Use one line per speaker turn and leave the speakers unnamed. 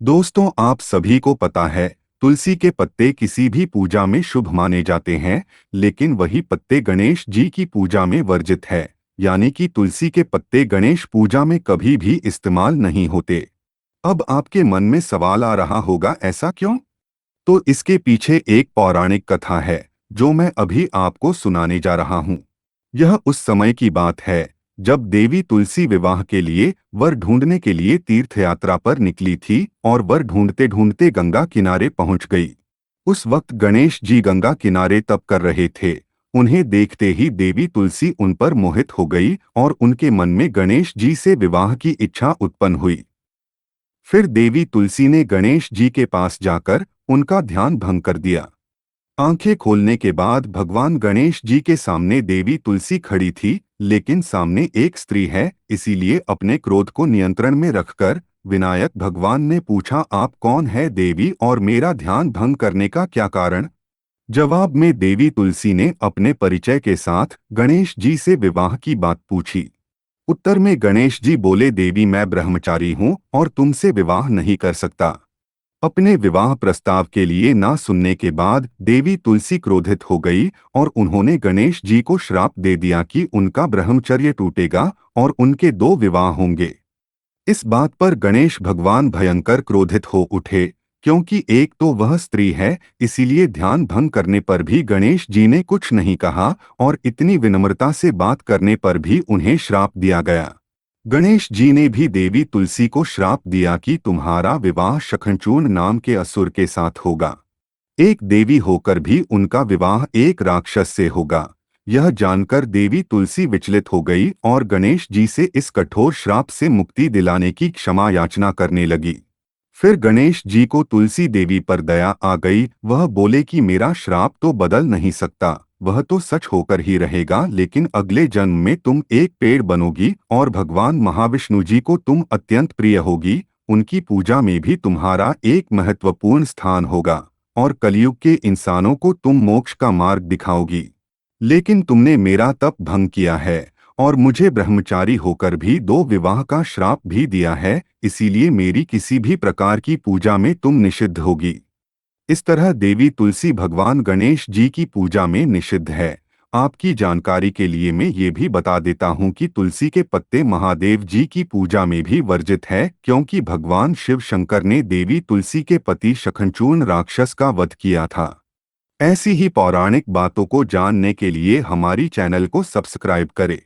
दोस्तों, आप सभी को पता है, तुलसी के पत्ते किसी भी पूजा में शुभ माने जाते हैं, लेकिन वही पत्ते गणेश जी की पूजा में वर्जित है। यानी कि तुलसी के पत्ते गणेश पूजा में कभी भी इस्तेमाल नहीं होते। अब आपके मन में सवाल आ रहा होगा, ऐसा क्यों? तो इसके पीछे एक पौराणिक कथा है, जो मैं अभी आपको सुनाने जा रहा हूँ। यह उस समय की बात है, जब देवी तुलसी विवाह के लिए वर ढूंढने के लिए तीर्थ यात्रा पर निकली थी और वर ढूंढते ढूंढते गंगा किनारे पहुंच गई। उस वक्त गणेश जी गंगा किनारे तप कर रहे थे। उन्हें देखते ही देवी तुलसी उन पर मोहित हो गई और उनके मन में गणेश जी से विवाह की इच्छा उत्पन्न हुई। फिर देवी तुलसी ने गणेश जी के पास जाकर उनका ध्यान भंग कर दिया। आंखें खोलने के बाद भगवान गणेश जी के सामने देवी तुलसी खड़ी थी, लेकिन सामने एक स्त्री है, इसीलिए अपने क्रोध को नियंत्रण में रखकर विनायक भगवान ने पूछा, आप कौन है देवी और मेरा ध्यान भंग करने का क्या कारण? जवाब में देवी तुलसी ने अपने परिचय के साथ गणेश जी से विवाह की बात पूछी। उत्तर में गणेश जी बोले, देवी मैं ब्रह्मचारी हूँ और तुमसे विवाह नहीं कर सकता। अपने विवाह प्रस्ताव के लिए ना सुनने के बाद देवी तुलसी क्रोधित हो गई और उन्होंने गणेश जी को श्राप दे दिया कि उनका ब्रह्मचर्य टूटेगा और उनके दो विवाह होंगे। इस बात पर गणेश भगवान भयंकर क्रोधित हो उठे, क्योंकि एक तो वह स्त्री है, इसीलिए ध्यान भंग करने पर भी गणेश जी ने कुछ नहीं कहा और इतनी विनम्रता से बात करने पर भी उन्हें श्राप दिया गया। गणेश जी ने भी देवी तुलसी को श्राप दिया कि तुम्हारा विवाह शखनचूर्ण नाम के असुर के साथ होगा। एक देवी होकर भी उनका विवाह एक राक्षस से होगा। यह जानकर देवी तुलसी विचलित हो गई और गणेश जी से इस कठोर श्राप से मुक्ति दिलाने की क्षमा याचना करने लगी। फिर गणेश जी को तुलसी देवी पर दया आ गई। वह बोले कि मेरा श्राप तो बदल नहीं सकता, वह तो सच होकर ही रहेगा, लेकिन अगले जन्म में तुम एक पेड़ बनोगी और भगवान महाविष्णु जी को तुम अत्यंत प्रिय होगी। उनकी पूजा में भी तुम्हारा एक महत्वपूर्ण स्थान होगा और कलयुग के इंसानों को तुम मोक्ष का मार्ग दिखाओगी। लेकिन तुमने मेरा तप भंग किया है और मुझे ब्रह्मचारी होकर भी दो विवाह का श्राप भी दिया है, इसीलिए मेरी किसी भी प्रकार की पूजा में तुम निषिद्ध होगी। इस तरह देवी तुलसी भगवान गणेश जी की पूजा में निषिद्ध है। आपकी जानकारी के लिए मैं ये भी बता देता हूँ कि तुलसी के पत्ते महादेव जी की पूजा में भी वर्जित है, क्योंकि भगवान शिव शंकर ने देवी तुलसी के पति शखनचूर्ण राक्षस का वध किया था। ऐसी ही पौराणिक बातों को जानने के लिए हमारी चैनल को सब्सक्राइब करें।